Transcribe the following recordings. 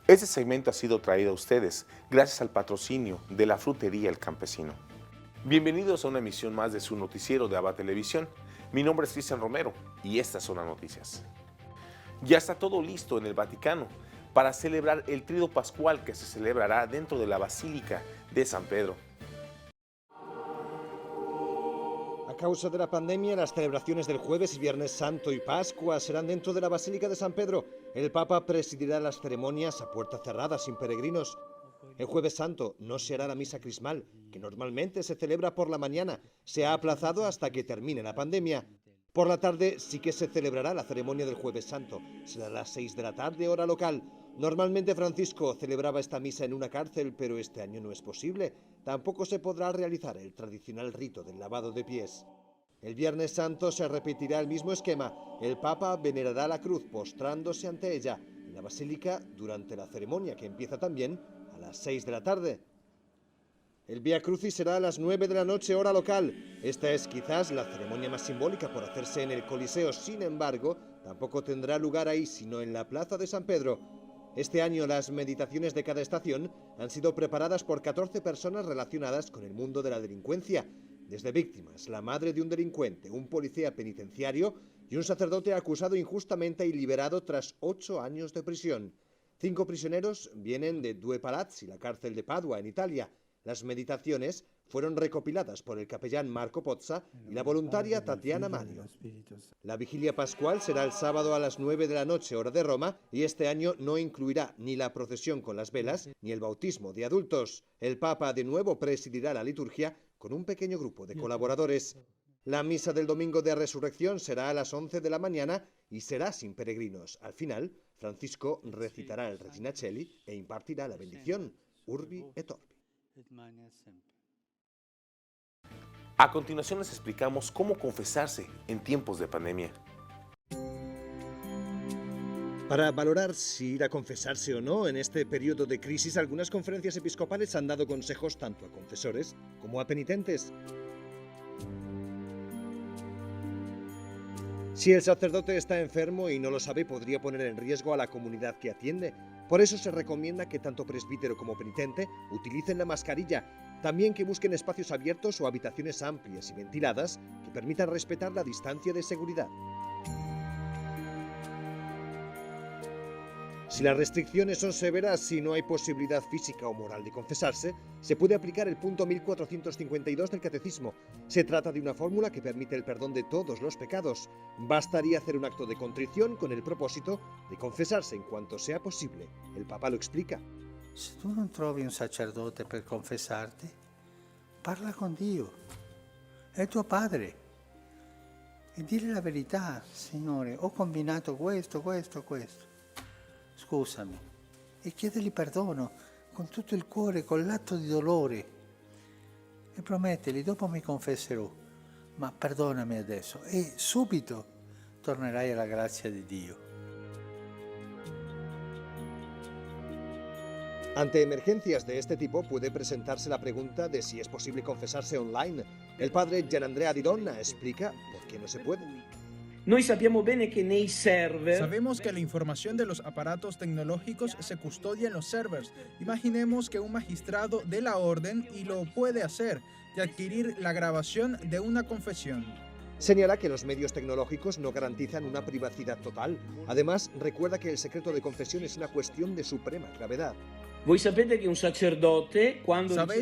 Este segmento ha sido traído a ustedes gracias al patrocinio de la Frutería El Campesino. Bienvenidos a una emisión más de su noticiero de ABA Televisión. Mi nombre es Cristian Romero y estas son las noticias. Ya está todo listo en el Vaticano para celebrar el Tríodo Pascual que se celebrará dentro de la Basílica de San Pedro. A causa de la pandemia, las celebraciones del Jueves y Viernes Santo y Pascua serán dentro de la Basílica de San Pedro. El Papa presidirá las ceremonias a puerta cerrada, sin peregrinos. El Jueves Santo no se hará la misa crismal, que normalmente se celebra por la mañana. Se ha aplazado hasta que termine la pandemia. Por la tarde sí que se celebrará la ceremonia del Jueves Santo. Será a las 6 de la tarde, hora local. Normalmente Francisco celebraba esta misa en una cárcel, pero este año no es posible. Tampoco se podrá realizar el tradicional rito del lavado de pies. El Viernes Santo se repetirá el mismo esquema. El Papa venerará la cruz postrándose ante ella en la Basílica durante la ceremonia, que empieza también a las 6 de la tarde. El Vía Crucis será a las 9 de la noche, hora local. Esta es quizás la ceremonia más simbólica por hacerse en el Coliseo. Sin embargo, tampoco tendrá lugar ahí, sino en la Plaza de San Pedro. Este año las meditaciones de cada estación han sido preparadas por 14 personas relacionadas con el mundo de la delincuencia, desde víctimas, la madre de un delincuente, un policía penitenciario y un sacerdote acusado injustamente y liberado tras 8 años de prisión. 5 prisioneros vienen de Due Palazzi, la cárcel de Padua, en Italia. Las meditaciones fueron recopiladas por el capellán Marco Pozza y la voluntaria Tatiana Mario. La vigilia pascual será el sábado a las 9 de la noche, hora de Roma, y este año no incluirá ni la procesión con las velas ni el bautismo de adultos. El Papa de nuevo presidirá la liturgia con un pequeño grupo de colaboradores. La misa del domingo de resurrección será a las 11 de la mañana y será sin peregrinos. Al final, Francisco recitará el Regina Coeli e impartirá la bendición, Urbi et Orbi. A continuación les explicamos cómo confesarse en tiempos de pandemia. Para valorar si ir a confesarse o no en este periodo de crisis, algunas conferencias episcopales han dado consejos tanto a confesores como a penitentes. Si el sacerdote está enfermo y no lo sabe, podría poner en riesgo a la comunidad que atiende. Por eso se recomienda que tanto presbítero como penitente utilicen la mascarilla. También que busquen espacios abiertos o habitaciones amplias y ventiladas que permitan respetar la distancia de seguridad. Si las restricciones son severas y no hay posibilidad física o moral de confesarse, se puede aplicar el punto 1452 del Catecismo. Se trata de una fórmula que permite el perdón de todos los pecados. Bastaría hacer un acto de contrición con el propósito de confesarse en cuanto sea posible. El Papa lo explica. Se tu non trovi un sacerdote per confessarti, parla con Dio, è il tuo padre, e dire la verità: Signore, ho combinato questo. Scusami, e chiedergli perdono con tutto il cuore, con l'atto di dolore, e promettergli: dopo mi confesserò, ma perdonami adesso, e subito tornerai alla grazia di Dio. Ante emergencias de este tipo puede presentarse la pregunta de si es posible confesarse online. El padre Gianandrea Di Donna explica por qué no se puede. Sabemos que la información de los aparatos tecnológicos se custodia en los servers. Imaginemos que un magistrado dé la orden y lo puede hacer, de adquirir la grabación de una confesión. Señala que los medios tecnológicos no garantizan una privacidad total. Además, recuerda que el secreto de confesión es una cuestión de suprema gravedad. Sabéis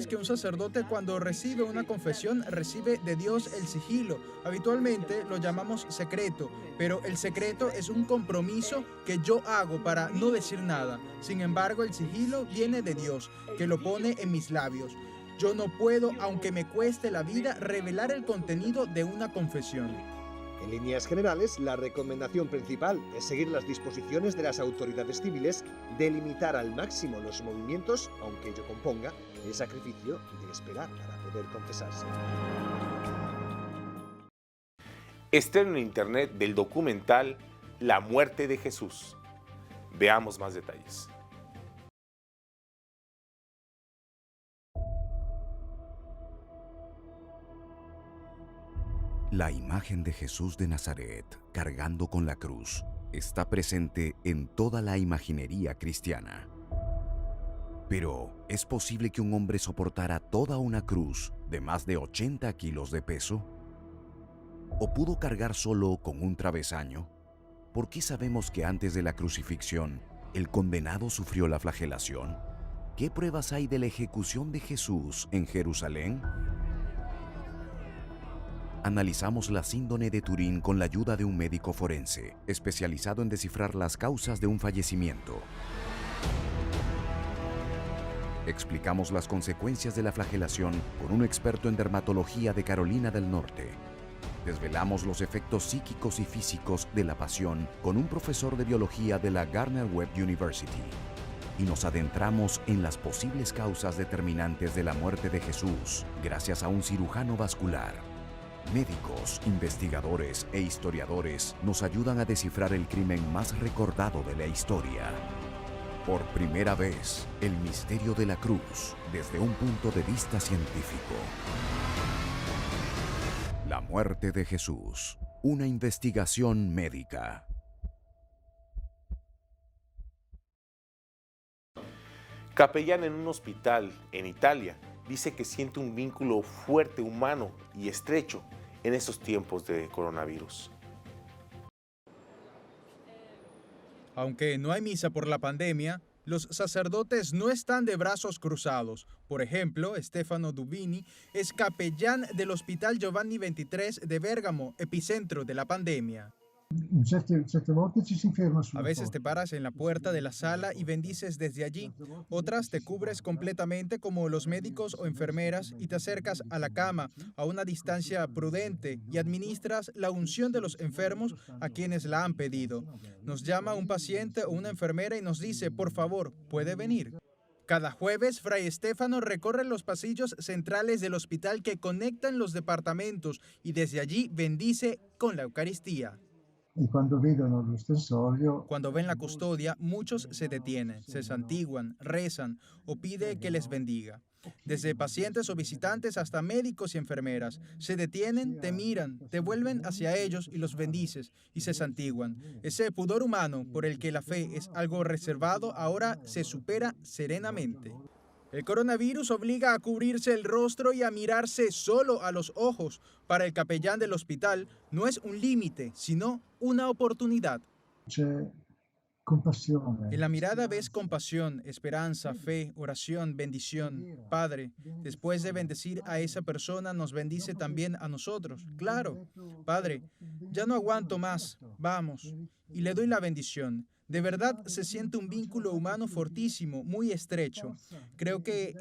que un sacerdote cuando recibe una confesión recibe de Dios el sigilo. Habitualmente lo llamamos secreto, pero el secreto es un compromiso que yo hago para no decir nada. Sin embargo, el sigilo viene de Dios, que lo pone en mis labios. Yo no puedo, aunque me cueste la vida, revelar el contenido de una confesión. En líneas generales, la recomendación principal es seguir las disposiciones de las autoridades civiles de limitar al máximo los movimientos, aunque ello componga el sacrificio de esperar para poder confesarse. Estreno en internet del documental La muerte de Jesús. Veamos más detalles. La imagen de Jesús de Nazaret, cargando con la cruz, está presente en toda la imaginería cristiana. Pero, ¿es posible que un hombre soportara toda una cruz de más de 80 kilos de peso? ¿O pudo cargar solo con un travesaño? ¿Por qué sabemos que antes de la crucifixión, el condenado sufrió la flagelación? ¿Qué pruebas hay de la ejecución de Jesús en Jerusalén? Analizamos la síndrome de Turín con la ayuda de un médico forense, especializado en descifrar las causas de un fallecimiento. Explicamos las consecuencias de la flagelación con un experto en dermatología de Carolina del Norte. Desvelamos los efectos psíquicos y físicos de la pasión con un profesor de biología de la Gardner-Webb University. Y nos adentramos en las posibles causas determinantes de la muerte de Jesús gracias a un cirujano vascular. Médicos, investigadores e historiadores nos ayudan a descifrar el crimen más recordado de la historia. Por primera vez, el misterio de la cruz desde un punto de vista científico. La muerte de Jesús, una investigación médica. Capellán en un hospital en Italia dice que siente un vínculo fuerte, humano y estrecho en estos tiempos de coronavirus. Aunque no hay misa por la pandemia, los sacerdotes no están de brazos cruzados. Por ejemplo, Stefano Dubini es capellán del Hospital Giovanni XXIII de Bérgamo, epicentro de la pandemia. A veces te paras en la puerta de la sala y bendices desde allí. Otras te cubres completamente como los médicos o enfermeras y te acercas a la cama a una distancia prudente y administras la unción de los enfermos a quienes la han pedido. Nos llama un paciente o una enfermera y nos dice, por favor, ¿puede venir? Cada jueves, Fray Stefano recorre los pasillos centrales del hospital que conectan los departamentos y desde allí bendice con la Eucaristía. Cuando ven la custodia, muchos se detienen, se santiguan, rezan o pide que les bendiga. Desde pacientes o visitantes hasta médicos y enfermeras, se detienen, te miran, te vuelven hacia ellos y los bendices y se santiguan. Ese pudor humano por el que la fe es algo reservado ahora se supera serenamente. El coronavirus obliga a cubrirse el rostro y a mirarse solo a los ojos. Para el capellán del hospital no es un límite, sino una oportunidad. En la mirada ves compasión, esperanza, fe, oración, bendición. Padre, después de bendecir a esa persona, nos bendice también a nosotros. Claro, Padre, ya no aguanto más, vamos. Y le doy la bendición. De verdad se siente un vínculo humano fortísimo, muy estrecho. Creo que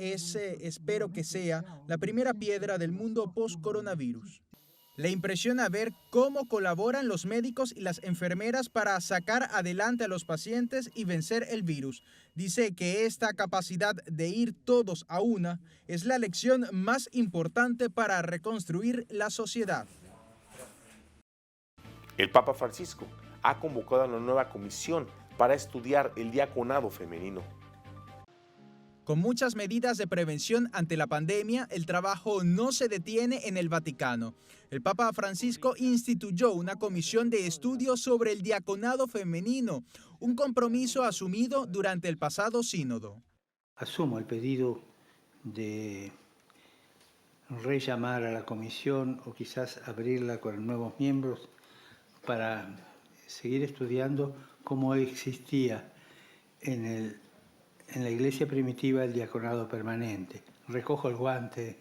espero que sea la primera piedra del mundo post-coronavirus. Le impresiona ver cómo colaboran los médicos y las enfermeras para sacar adelante a los pacientes y vencer el virus. Dice que esta capacidad de ir todos a una es la lección más importante para reconstruir la sociedad. El Papa Francisco ha convocado a una nueva comisión para estudiar el diaconado femenino. Con muchas medidas de prevención ante la pandemia, el trabajo no se detiene en el Vaticano. El Papa Francisco instituyó una comisión de estudio sobre el diaconado femenino, un compromiso asumido durante el pasado sínodo. Asumo el pedido de rellamar a la comisión o quizás abrirla con nuevos miembros para seguir estudiando cómo existía en la iglesia primitiva el diaconado permanente. Recojo el guante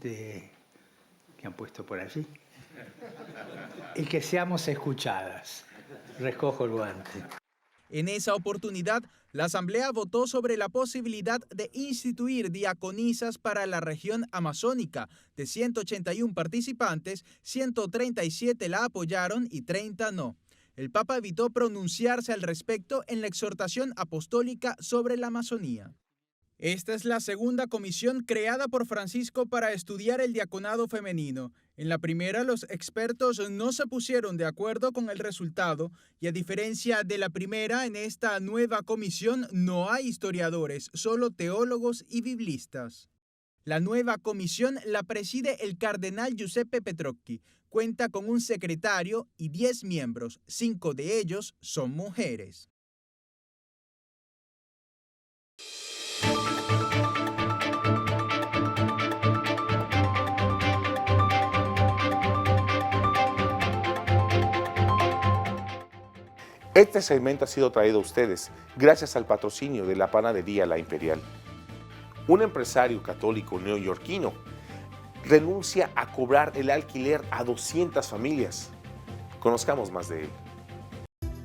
que han puesto por allí. Y que seamos escuchadas. Recojo el guante. En esa oportunidad, la Asamblea votó sobre la posibilidad de instituir diaconisas para la región amazónica. De 181 participantes, 137 la apoyaron y 30 no. El Papa evitó pronunciarse al respecto en la exhortación apostólica sobre la Amazonía. Esta es la segunda comisión creada por Francisco para estudiar el diaconado femenino. En la primera, los expertos no se pusieron de acuerdo con el resultado y a diferencia de la primera, en esta nueva comisión no hay historiadores, solo teólogos y biblistas. La nueva comisión la preside el cardenal Giuseppe Petrocchi. Cuenta con un secretario y 10 miembros, 5 de ellos son mujeres. Este segmento ha sido traído a ustedes gracias al patrocinio de la panadería La Imperial. Un empresario católico neoyorquino renuncia a cobrar el alquiler a 200 familias. Conozcamos más de él.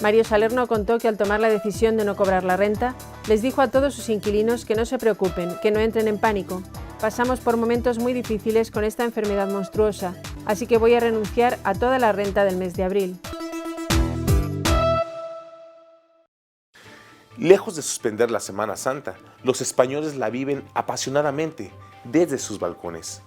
Mario Salerno contó que al tomar la decisión de no cobrar la renta, les dijo a todos sus inquilinos que no se preocupen, que no entren en pánico. Pasamos por momentos muy difíciles con esta enfermedad monstruosa, así que voy a renunciar a toda la renta del mes de abril. Lejos de suspender la Semana Santa, los españoles la viven apasionadamente desde sus balcones.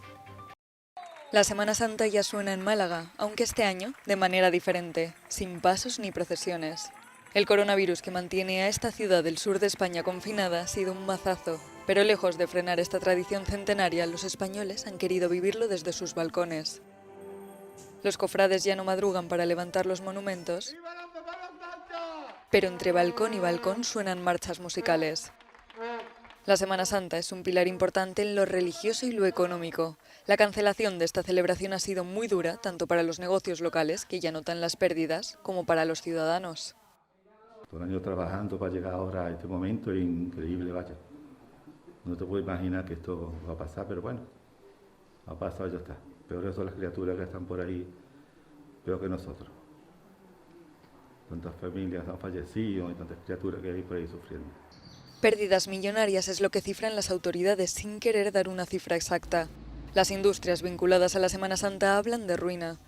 La Semana Santa ya suena en Málaga, aunque este año de manera diferente, sin pasos ni procesiones. El coronavirus que mantiene a esta ciudad del sur de España confinada ha sido un mazazo, pero lejos de frenar esta tradición centenaria, los españoles han querido vivirlo desde sus balcones. Los cofrades ya no madrugan para levantar los monumentos, pero entre balcón y balcón suenan marchas musicales. La Semana Santa es un pilar importante en lo religioso y lo económico. La cancelación de esta celebración ha sido muy dura, tanto para los negocios locales, que ya notan las pérdidas, como para los ciudadanos. Todo el año trabajando para llegar ahora a este momento es increíble, vaya. No te puedo imaginar que esto va a pasar, pero bueno, ha pasado y ya está. Peores son las criaturas que están por ahí, peor que nosotros. Tantas familias han fallecido y tantas criaturas que hay por ahí sufriendo. Pérdidas millonarias es lo que cifran las autoridades sin querer dar una cifra exacta. Las industrias vinculadas a la Semana Santa hablan de ruina.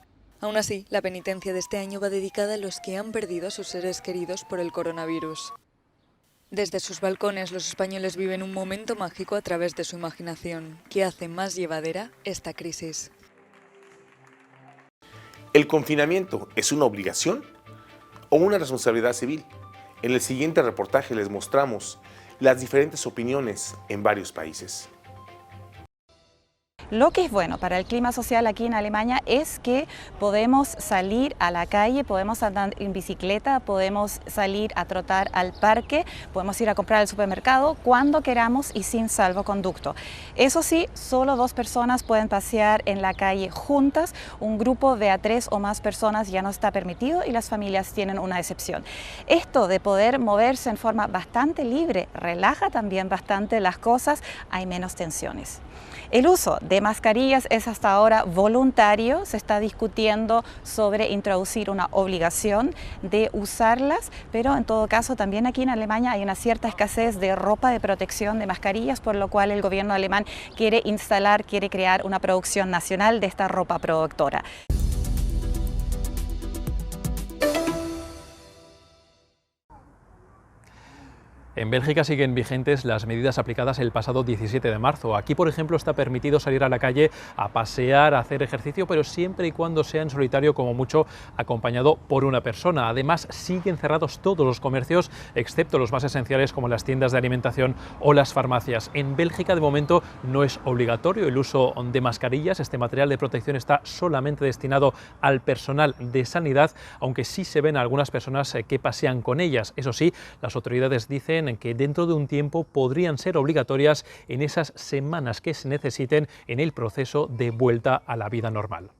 Aún así, la penitencia de este año va dedicada a los que han perdido a sus seres queridos por el coronavirus. Desde sus balcones, los españoles viven un momento mágico a través de su imaginación, que hace más llevadera esta crisis. ¿El confinamiento es una obligación o una responsabilidad civil? En el siguiente reportaje les mostramos las diferentes opiniones en varios países. Lo que es bueno para el clima social aquí en Alemania es que podemos salir a la calle, podemos andar en bicicleta, podemos salir a trotar al parque, podemos ir a comprar al supermercado cuando queramos y sin salvoconducto. Eso sí, solo 2 personas pueden pasear en la calle juntas, un grupo de a 3 o más personas ya no está permitido y las familias tienen una excepción. Esto de poder moverse en forma bastante libre relaja también bastante las cosas, hay menos tensiones. El uso de mascarillas es hasta ahora voluntario, se está discutiendo sobre introducir una obligación de usarlas, pero en todo caso también aquí en Alemania hay una cierta escasez de ropa de protección de mascarillas, por lo cual el gobierno alemán quiere crear una producción nacional de esta ropa protectora. En Bélgica siguen vigentes las medidas aplicadas el pasado 17 de marzo. Aquí, por ejemplo, está permitido salir a la calle a pasear, a hacer ejercicio, pero siempre y cuando sea en solitario, como mucho acompañado por una persona. Además, siguen cerrados todos los comercios, excepto los más esenciales como las tiendas de alimentación o las farmacias. En Bélgica, de momento, no es obligatorio el uso de mascarillas. Este material de protección está solamente destinado al personal de sanidad, aunque sí se ven algunas personas que pasean con ellas. Eso sí, las autoridades dicen que dentro de un tiempo podrían ser obligatorias en esas semanas que se necesiten en el proceso de vuelta a la vida normal.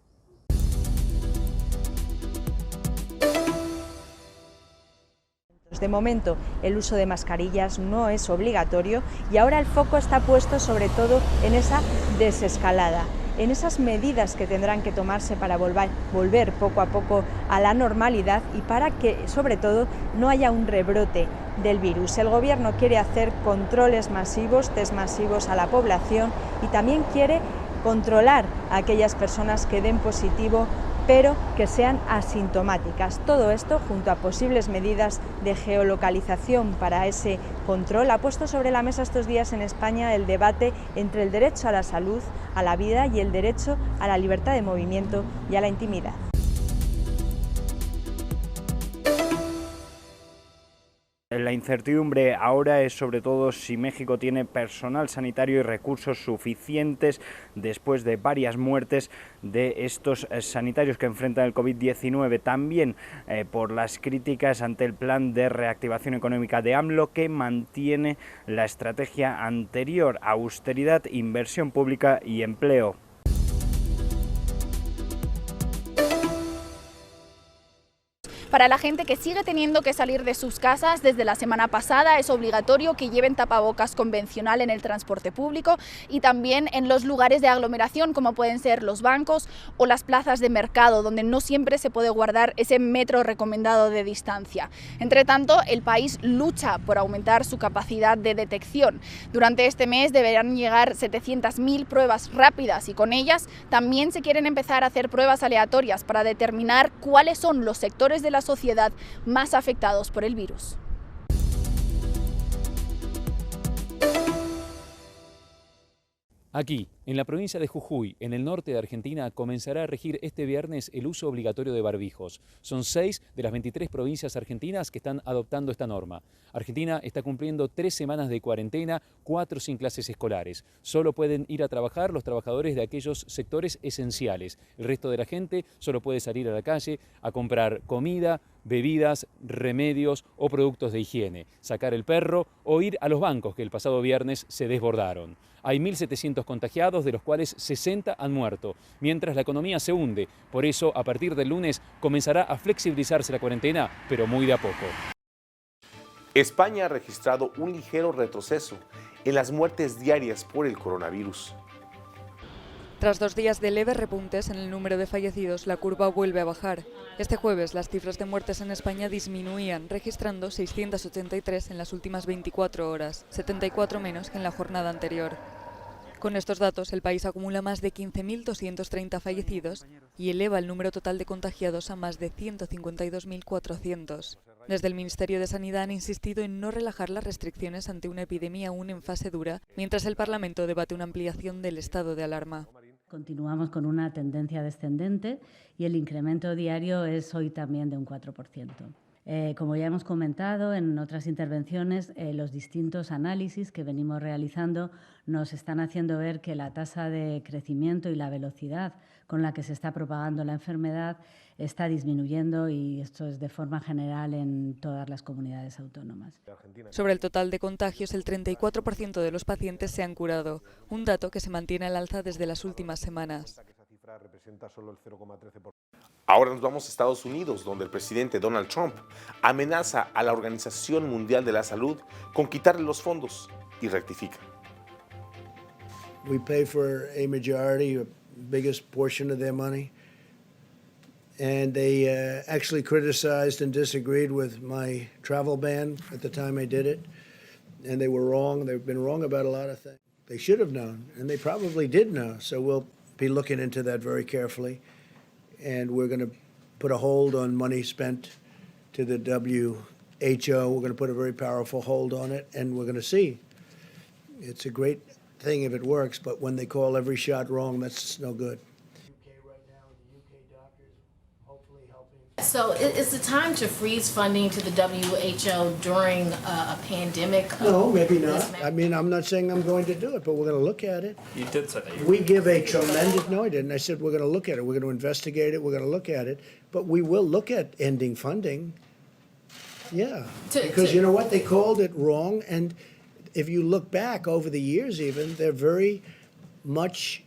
De momento, el uso de mascarillas no es obligatorio y ahora el foco está puesto sobre todo en esa desescalada, en esas medidas que tendrán que tomarse para volver poco a poco a la normalidad y para que, sobre todo, no haya un rebrote del virus. El gobierno quiere hacer controles masivos, test masivos a la población y también quiere controlar a aquellas personas que den positivo pero que sean asintomáticas. Todo esto, junto a posibles medidas de geolocalización para ese control, ha puesto sobre la mesa estos días en España el debate entre el derecho a la salud, a la vida y el derecho a la libertad de movimiento y a la intimidad. La incertidumbre ahora es sobre todo si México tiene personal sanitario y recursos suficientes después de varias muertes de estos sanitarios que enfrentan el COVID-19. También por las críticas ante el plan de reactivación económica de AMLO, que mantiene la estrategia anterior: austeridad, inversión pública y empleo. Para la gente que sigue teniendo que salir de sus casas, desde la semana pasada es obligatorio que lleven tapabocas convencional en el transporte público y también en los lugares de aglomeración, como pueden ser los bancos o las plazas de mercado, donde no siempre se puede guardar ese metro recomendado de distancia. Entre tanto, el país lucha por aumentar su capacidad de detección. Durante este mes deberán llegar 700.000 pruebas rápidas y con ellas también se quieren empezar a hacer pruebas aleatorias para determinar cuáles son los sectores de la sociedad más afectados por el virus. Aquí, en la provincia de Jujuy, en el norte de Argentina, comenzará a regir este viernes el uso obligatorio de barbijos. Son 6 de las 23 provincias argentinas que están adoptando esta norma. Argentina está cumpliendo 3 semanas de cuarentena, 4 sin clases escolares. Solo pueden ir a trabajar los trabajadores de aquellos sectores esenciales. El resto de la gente solo puede salir a la calle a comprar comida, bebidas, remedios o productos de higiene, sacar el perro o ir a los bancos que el pasado viernes se desbordaron. Hay 1.700 contagiados, de los cuales 60 han muerto, mientras la economía se hunde. Por eso, a partir del lunes, comenzará a flexibilizarse la cuarentena, pero muy de a poco. España ha registrado un ligero retroceso en las muertes diarias por el coronavirus. Tras 2 días de leves repuntes en el número de fallecidos, la curva vuelve a bajar. Este jueves las cifras de muertes en España disminuían, registrando 683 en las últimas 24 horas, 74 menos que en la jornada anterior. Con estos datos, el país acumula más de 15.230 fallecidos y eleva el número total de contagiados a más de 152.400. Desde el Ministerio de Sanidad han insistido en no relajar las restricciones ante una epidemia aún en fase dura, mientras el Parlamento debate una ampliación del estado de alarma. Continuamos con una tendencia descendente y el incremento diario es hoy también de un 4%. Como ya hemos comentado en otras intervenciones, los distintos análisis que venimos realizando nos están haciendo ver que la tasa de crecimiento y la velocidad con la que se está propagando la enfermedad está disminuyendo, y esto es de forma general en todas las comunidades autónomas. Sobre el total de contagios, el 34% de los pacientes se han curado, un dato que se mantiene al alza desde las últimas semanas. Ahora nos vamos a Estados Unidos, donde el presidente Donald Trump amenaza a la Organización Mundial de la Salud con quitarle los fondos y rectifica. We pay for a majority, a biggest portion of their money. And they actually criticized and disagreed with my travel ban at the time I did it. And they were wrong. They've been wrong about a lot of things. They should have known, and they probably did know. So we'll be looking into that very carefully. And we're going to put a hold on money spent to the WHO. We're going to put a very powerful hold on it, and we're going to see. It's a great thing if it works, but when they call every shot wrong, that's no good. So is it time to freeze funding to the WHO during a pandemic? No, maybe not. I mean, I'm not saying I'm going to do it, but we're going to look at it. You did say that. We give a tremendous, no, I didn't. I said we're going to look at it. We're going to investigate it. We're going to look at it. But we will look at ending funding. Yeah. Because you know what? They called it wrong. And if you look back over the years even, they're very much,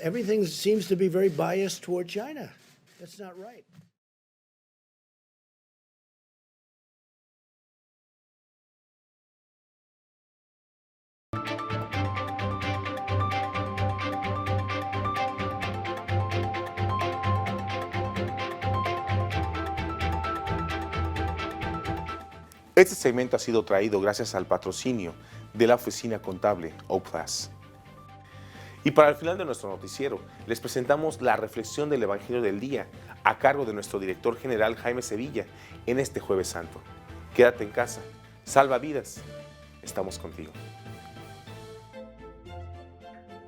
everything seems to be very biased toward China. That's not right. Este segmento ha sido traído gracias al patrocinio de la oficina contable OPLAS. Y para el final de nuestro noticiero, les presentamos la reflexión del Evangelio del Día a cargo de nuestro director general Jaime Sevilla en este Jueves Santo. Quédate en casa, salva vidas, estamos contigo.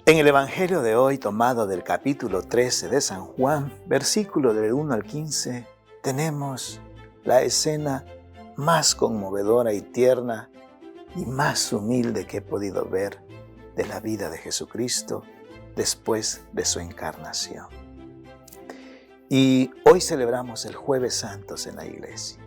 En el Evangelio de hoy, tomado del capítulo 13 de San Juan, versículo del 1 al 15, tenemos la escena más conmovedora y tierna y más humilde que he podido ver de la vida de Jesucristo después de su encarnación. Y hoy celebramos el Jueves Santos en la iglesia.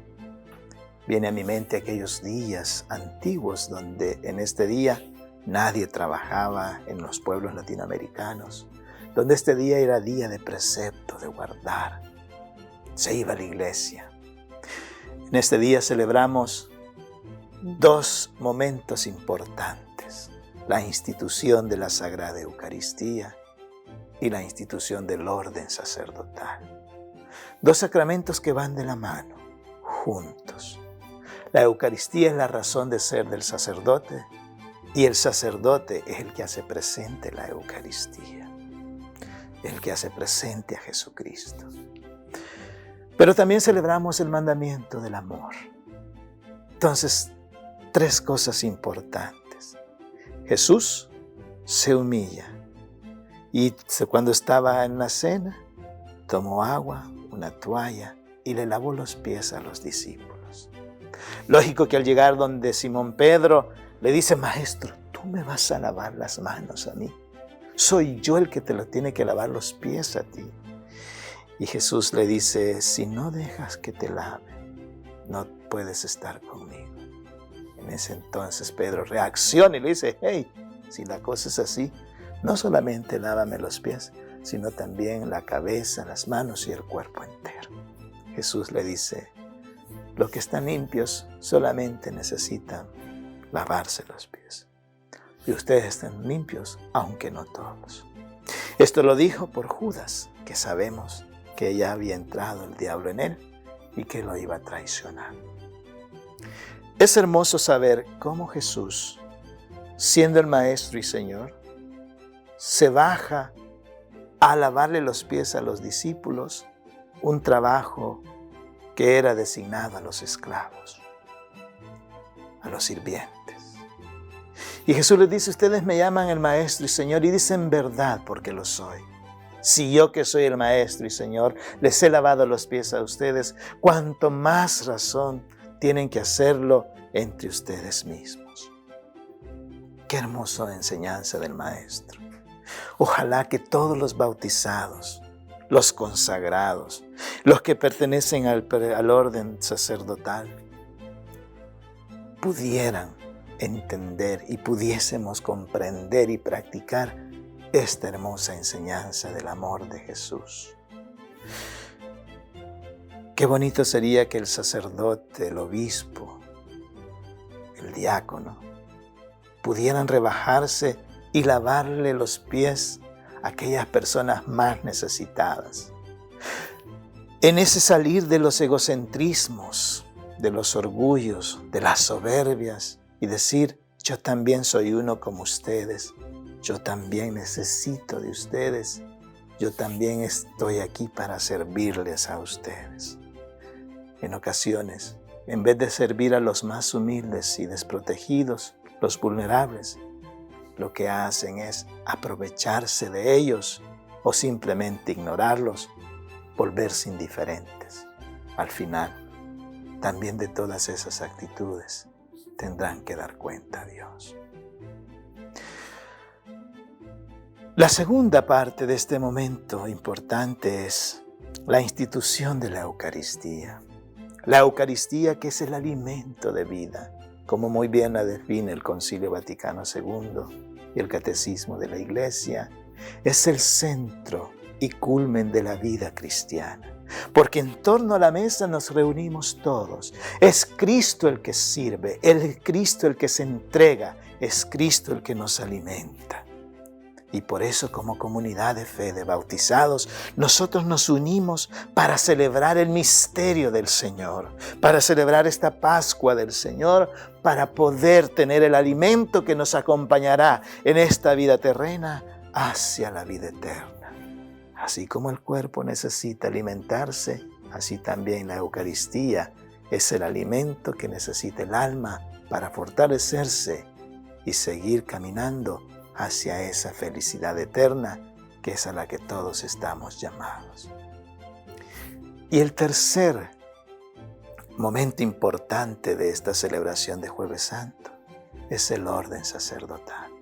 Viene a mi mente aquellos días antiguos donde en este día nadie trabajaba en los pueblos latinoamericanos, donde este día era día de precepto, de guardar. Se iba a la iglesia. En este día celebramos dos momentos importantes: la institución de la Sagrada Eucaristía y la institución del orden sacerdotal. Dos sacramentos que van de la mano, juntos. La Eucaristía es la razón de ser del sacerdote y el sacerdote es el que hace presente la Eucaristía, el que hace presente a Jesucristo. Pero también celebramos el mandamiento del amor. Entonces, tres cosas importantes. Jesús se humilla y cuando estaba en la cena, tomó agua, una toalla y le lavó los pies a los discípulos. Lógico que al llegar donde Simón Pedro le dice: Maestro, ¿tú me vas a lavar las manos a mí? Soy yo el que te lo tiene que lavar los pies a ti. Y Jesús le dice: si no dejas que te lave, no puedes estar conmigo. En ese entonces Pedro reacciona y le dice: hey, si la cosa es así, no solamente lávame los pies, sino también la cabeza, las manos y el cuerpo entero. Jesús le dice: los que están limpios solamente necesitan lavarse los pies. Y ustedes están limpios, aunque no todos. Esto lo dijo por Judas, que sabemos que ya había entrado el diablo en él y que lo iba a traicionar. Es hermoso saber cómo Jesús, siendo el Maestro y Señor, se baja a lavarle los pies a los discípulos, un trabajo que era designado a los esclavos, a los sirvientes. Y Jesús les dice: ustedes me llaman el Maestro y Señor, y dicen verdad porque lo soy. Si yo, que soy el Maestro y Señor, les he lavado los pies a ustedes, cuanto más razón tienen que hacerlo entre ustedes mismos. Qué hermosa enseñanza del Maestro. Ojalá que todos los bautizados, los consagrados, los que pertenecen al orden sacerdotal, pudieran entender y pudiésemos comprender y practicar esta hermosa enseñanza del amor de Jesús. Qué bonito sería que el sacerdote, el obispo, el diácono, pudieran rebajarse y lavarle los pies a aquellas personas más necesitadas. En ese salir de los egocentrismos, de los orgullos, de las soberbias, y decir: yo también soy uno como ustedes, yo también necesito de ustedes, yo también estoy aquí para servirles a ustedes. En ocasiones, en vez de servir a los más humildes y desprotegidos, los vulnerables, lo que hacen es aprovecharse de ellos o simplemente ignorarlos, volverse indiferentes. Al final, también de todas esas actitudes tendrán que dar cuenta a Dios. La segunda parte de este momento importante es la institución de la Eucaristía. La Eucaristía, que es el alimento de vida, como muy bien la define el Concilio Vaticano II y el Catecismo de la Iglesia, es el centro y culmen de la vida cristiana. Porque en torno a la mesa nos reunimos todos. Es Cristo el que sirve, es Cristo el que se entrega, es Cristo el que nos alimenta. Y por eso, como comunidad de fe de bautizados, nosotros nos unimos para celebrar el misterio del Señor, para celebrar esta Pascua del Señor, para poder tener el alimento que nos acompañará en esta vida terrena hacia la vida eterna. Así como el cuerpo necesita alimentarse, así también la Eucaristía es el alimento que necesita el alma para fortalecerse y seguir caminando hacia esa felicidad eterna que es a la que todos estamos llamados. Y el tercer momento importante de esta celebración de Jueves Santo es el orden sacerdotal.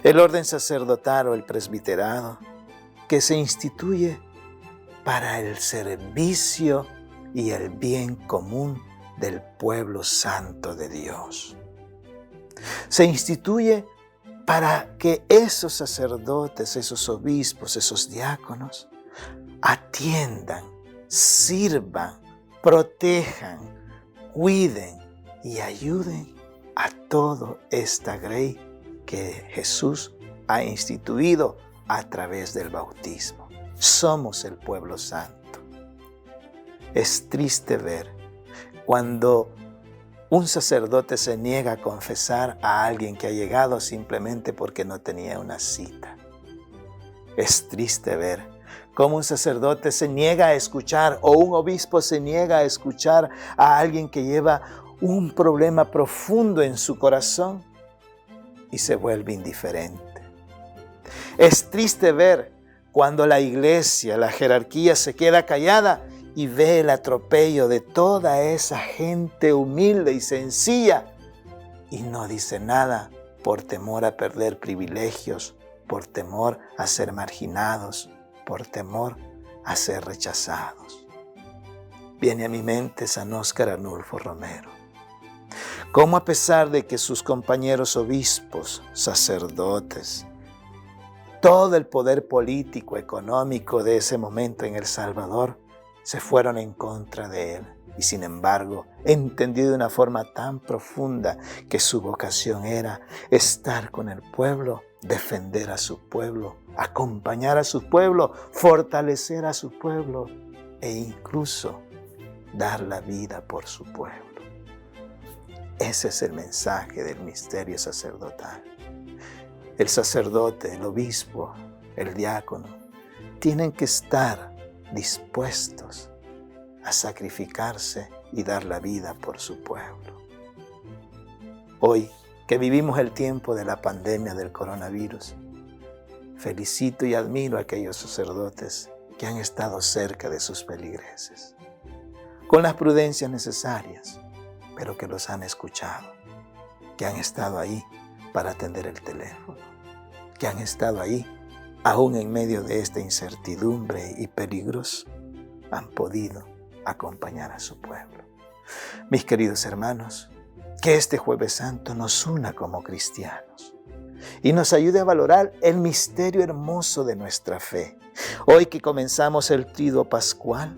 El orden sacerdotal o el presbiterado que se instituye para el servicio y el bien común del pueblo santo de Dios. Se instituye para que esos sacerdotes, esos obispos, esos diáconos atiendan, sirvan, protejan cuiden y ayuden a toda esta grey que Jesús ha instituido a través del bautismo. Somos el pueblo santo. Es triste ver cuando un sacerdote se niega a confesar a alguien que ha llegado simplemente porque no tenía una cita. Es triste ver cómo un sacerdote se niega a escuchar o un obispo se niega a escuchar a alguien que lleva un problema profundo en su corazón y se vuelve indiferente. Es triste ver cuando la iglesia, la jerarquía se queda callada y ve el atropello de toda esa gente humilde y sencilla y no dice nada por temor a perder privilegios, por temor a ser marginados, por temor a ser rechazados. Viene a mi mente San Óscar Arnulfo Romero. Cómo a pesar de que sus compañeros obispos, sacerdotes, todo el poder político, económico de ese momento en El Salvador, se fueron en contra de él. Y sin embargo, entendió de una forma tan profunda que su vocación era estar con el pueblo, defender a su pueblo, acompañar a su pueblo, fortalecer a su pueblo e incluso dar la vida por su pueblo. Ese es el mensaje del misterio sacerdotal. El sacerdote, el obispo, el diácono, tienen que estar dispuestos a sacrificarse y dar la vida por su pueblo. Hoy, que vivimos el tiempo de la pandemia del coronavirus, felicito y admiro a aquellos sacerdotes que han estado cerca de sus feligreses, con las prudencias necesarias, pero que los han escuchado, que han estado ahí para atender el teléfono, que han estado ahí, aún en medio de esta incertidumbre y peligros, han podido acompañar a su pueblo. Mis queridos hermanos, que este Jueves Santo nos una como cristianos y nos ayude a valorar el misterio hermoso de nuestra fe. Hoy que comenzamos el Triduo Pascual,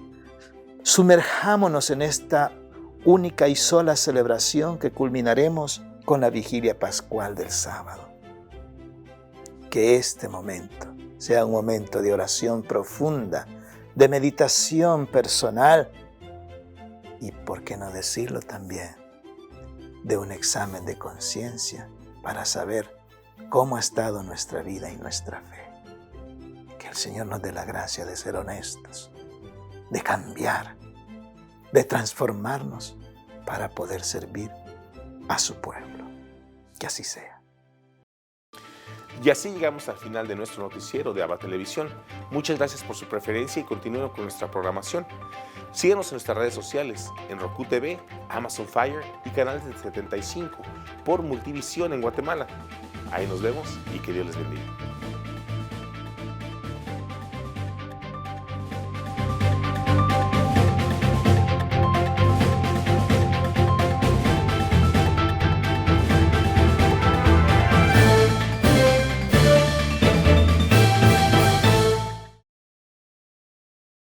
sumerjámonos en esta única y sola celebración que culminaremos con la vigilia pascual del sábado. Que este momento sea un momento de oración profunda, de meditación personal y, por qué no decirlo también, de un examen de conciencia para saber cómo ha estado nuestra vida y nuestra fe. Que el Señor nos dé la gracia de ser honestos, de cambiar, de transformarnos para poder servir a su pueblo. Que así sea. Y así llegamos al final de nuestro noticiero de ABA Televisión. Muchas gracias por su preferencia y continúen con nuestra programación. Síganos en nuestras redes sociales, en Roku TV, Amazon Fire y canales de 75 por Multivisión en Guatemala. Ahí nos vemos y que Dios les bendiga.